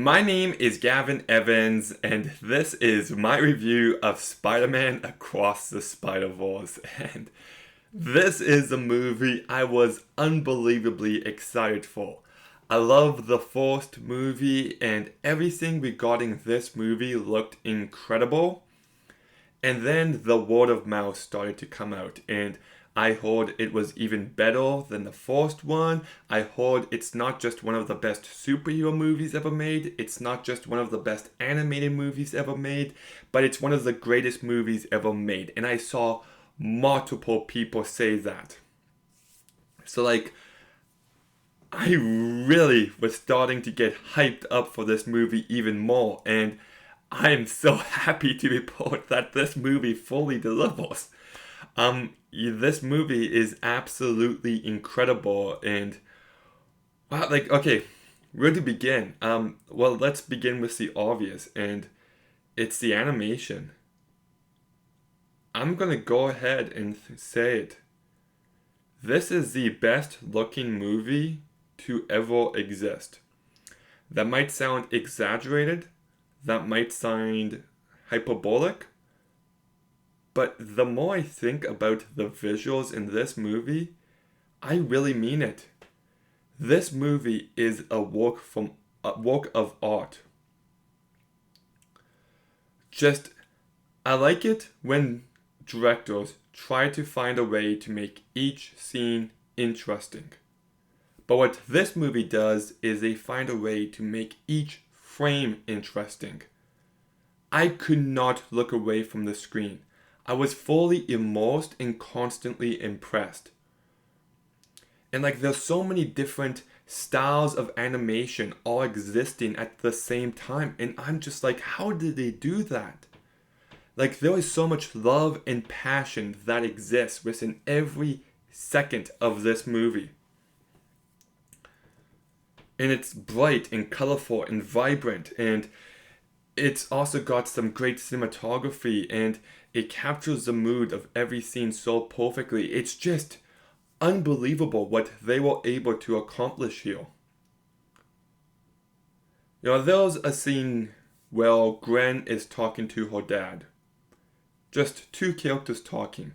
My name is Gavin Evans, and this is my review of Spider-Man Across the Spider-Verse. And this is a movie I was unbelievably excited for. I love the first movie, and everything regarding this movie looked incredible. And then the word of mouth started to come out, and I heard it was even better than the first one. I heard it's not just one of the best superhero movies ever made, it's not just one of the best animated movies ever made, but it's one of the greatest movies ever made. And I saw multiple people say that. So, I really was starting to get hyped up for this movie even more, and I am so happy to report that this movie fully delivers. This movie is absolutely incredible, and wow, okay, where to begin? Well, let's begin with the obvious, and it's the animation. I'm gonna go ahead and say it. This is the best looking movie to ever exist. That might sound exaggerated, that might sound hyperbolic, but the more I think about the visuals in this movie, I really mean it. This movie is a work of art. Just I like it when directors try to find a way to make each scene interesting. But what this movie does is they find a way to make each frame interesting. I could not look away from the screen. I was fully immersed and constantly impressed. And there's so many different styles of animation all existing at the same time. And I'm just like, how did they do that? There is so much love and passion that exists within every second of this movie. And it's bright and colorful and vibrant, and it's also got some great cinematography, and it captures the mood of every scene so perfectly. It's just unbelievable what they were able to accomplish here. There's a scene where Gwen is talking to her dad. Just two characters talking.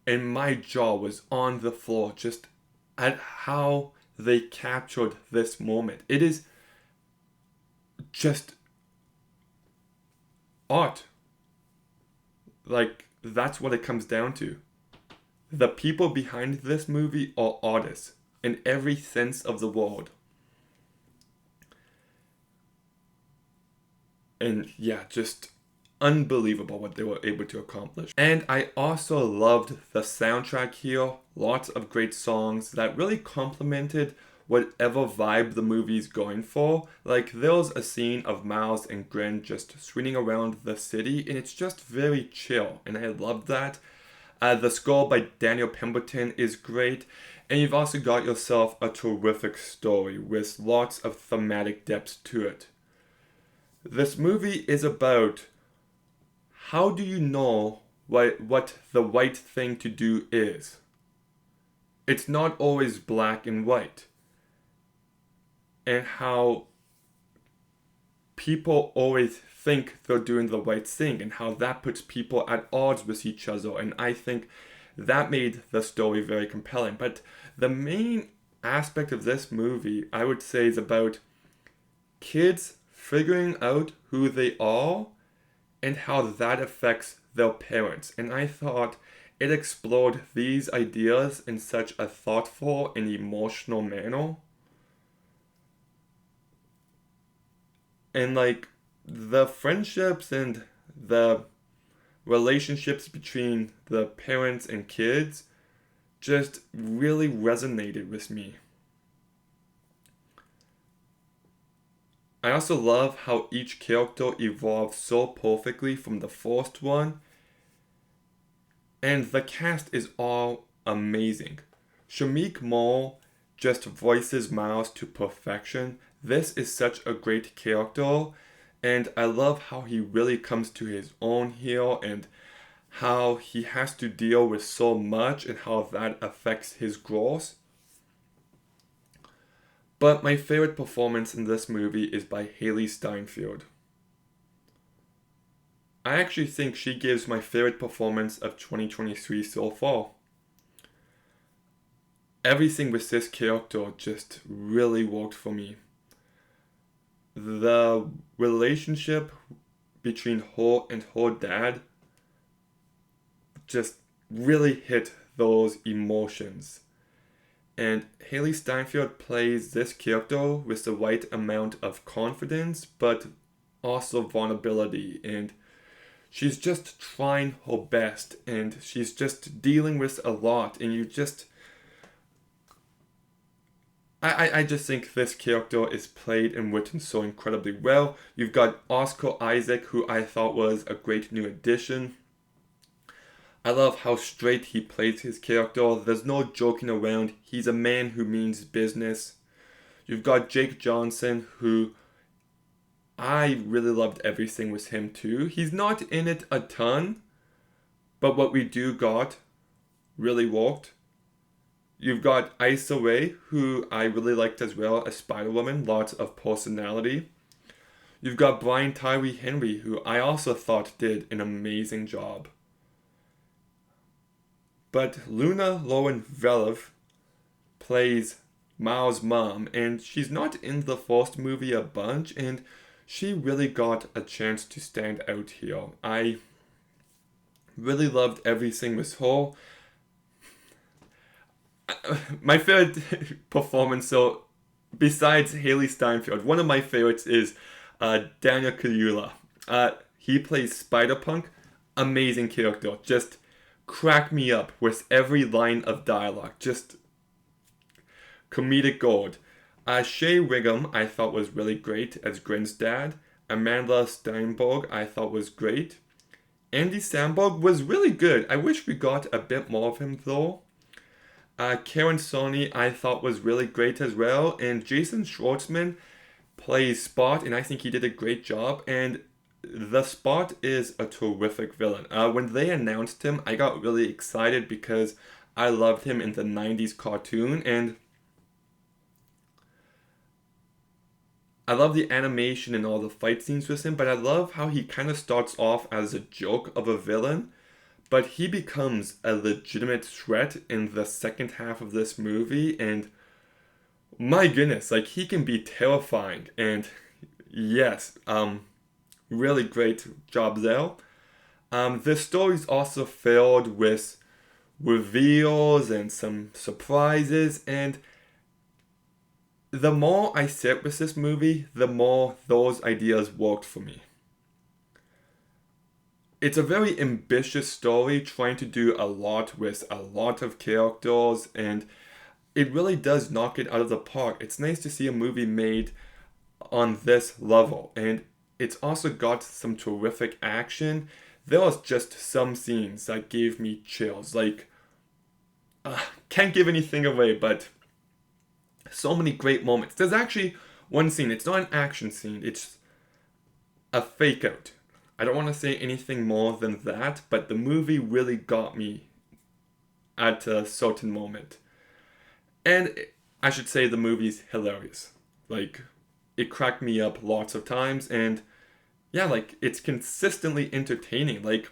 And my jaw was on the floor just at how they captured this moment. It is just art. That's what it comes down to. The people behind this movie are artists in every sense of the word. And yeah, just unbelievable what they were able to accomplish. And I also loved the soundtrack here. Lots of great songs that really complemented whatever vibe the movie's going for. There's a scene of Miles and Gwen just swinging around the city, and it's just very chill, and I love that. The score by Daniel Pemberton is great, and you've also got yourself a terrific story with lots of thematic depth to it. This movie is about how do you know what the right thing to do is. It's not always black and white. And how people always think they're doing the right thing, and how that puts people at odds with each other. And I think that made the story very compelling. But the main aspect of this movie, I would say, is about kids figuring out who they are and how that affects their parents. And I thought it explored these ideas in such a thoughtful and emotional manner. And the friendships and the relationships between the parents and kids just really resonated with me. I also love how each character evolved so perfectly from the first one. And the cast is all amazing. Shameik Moore just voices Miles to perfection. This is such a great character, and I love how he really comes to his own here, and how he has to deal with so much and how that affects his growth. But my favorite performance in this movie is by Hailee Steinfeld. I actually think she gives my favorite performance of 2023 so far. Everything with this character just really worked for me. The relationship between her and her dad just really hit those emotions. And Hailee Steinfeld plays this character with the right amount of confidence, but also vulnerability. And she's just trying her best, and she's just dealing with a lot. And I just think this character is played and written so incredibly well. You've got Oscar Isaac, who I thought was a great new addition. I love how straight he plays his character. There's no joking around. He's a man who means business. You've got Jake Johnson, who I really loved everything with him too. He's not in it a ton, but what we do got really worked. You've got Issa Rae, who I really liked as well as Spider-Woman. Lots of personality. You've got Brian Tyree Henry, who I also thought did an amazing job. But Luna Lauren-Velov plays Miles' mom, and she's not in the first movie a bunch, and she really got a chance to stand out here. I really loved everything with her. My favorite performance, so besides Hailee Steinfeld, one of my favorites is Daniel Kaluuya. He plays Spider-Punk. Amazing character. Just crack me up with every line of dialogue. Just comedic gold. Shea Whigham I thought was really great as Gwen's dad. Amanda Steinberg I thought was great. Andy Samberg was really good. I wish we got a bit more of him though. Karen Sony I thought was really great as well. And Jason Schwartzman plays Spot, and I think he did a great job. And the Spot is a terrific villain. When they announced him, I got really excited because I loved him in the 90s cartoon, and I love the animation and all the fight scenes with him, but I love how he kind of starts off as a joke of a villain, but he becomes a legitimate threat in the second half of this movie, and my goodness, like, he can be terrifying. And yes, really great job there. This story's also filled with reveals and some surprises, and the more I sit with this movie, the more those ideas worked for me. It's a very ambitious story, trying to do a lot with a lot of characters, and it really does knock it out of the park. It's nice to see a movie made on this level, and it's also got some terrific action. There was just some scenes that gave me chills. Like, can't give anything away, but so many great moments. There's actually one scene, it's not an action scene, it's a fake out. I don't want to say anything more than that, but the movie really got me at a certain moment. And I should say the movie's hilarious. Like, it cracked me up lots of times, and yeah, like, it's consistently entertaining. Like,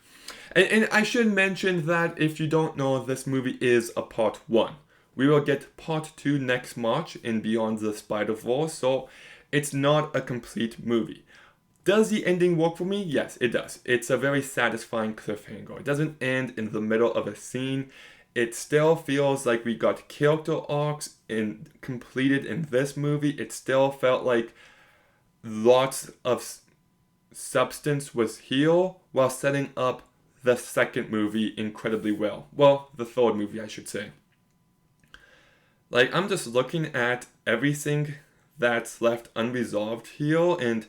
and I should mention that if you don't know, this movie is a part 1. We will get part 2 next March in Beyond the Spider-Verse, so it's not a complete movie. Does the ending work for me? Yes, it does. It's a very satisfying cliffhanger. It doesn't end in the middle of a scene. It still feels like we got character arcs completed in this movie. It still felt like lots of substance was here while setting up the second movie incredibly well. Well, the third movie, I should say. Like, I'm just looking at everything that's left unresolved here, and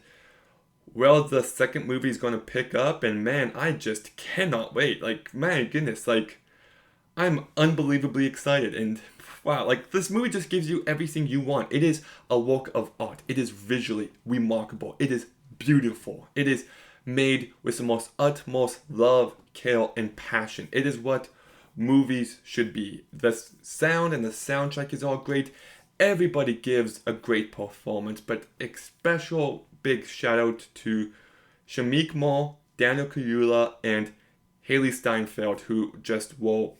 well, the second movie is going to pick up, and man, I just cannot wait. Like, my goodness, like, I'm unbelievably excited, and wow, like, this movie just gives you everything you want. It is a work of art. It is visually remarkable. It is beautiful. It is made with the most utmost love, care, and passion. It is what movies should be. The sound and the soundtrack is all great. everybody gives a great performance, but a special big shout out to Shameik Moore, Daniel Kaluuya, and Haley Steinfeld, who just were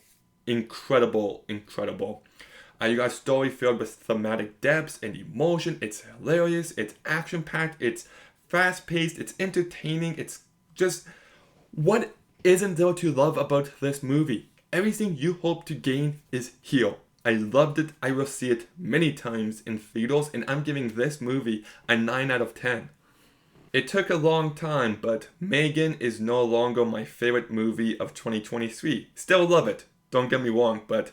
incredible. You got a story filled with thematic depths and emotion. It's hilarious, it's action-packed, it's fast-paced, it's entertaining, it's just... What isn't there to love about this movie? Everything you hope to gain is here. I loved it, I will see it many times in theaters, and I'm giving this movie a 9 out of 10. It took a long time, but Megan is no longer my favorite movie of 2023. Still love it, don't get me wrong, but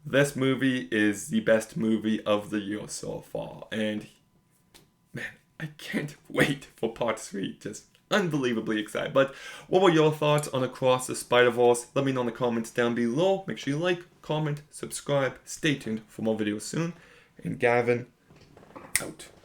this movie is the best movie of the year so far, and man, I can't wait for part 3. Just unbelievably excited. But what were your thoughts on Across the Spider-Verse? Let me know in the comments down below. Make sure you like, comment, subscribe. Stay tuned for more videos soon. And Gavin, out.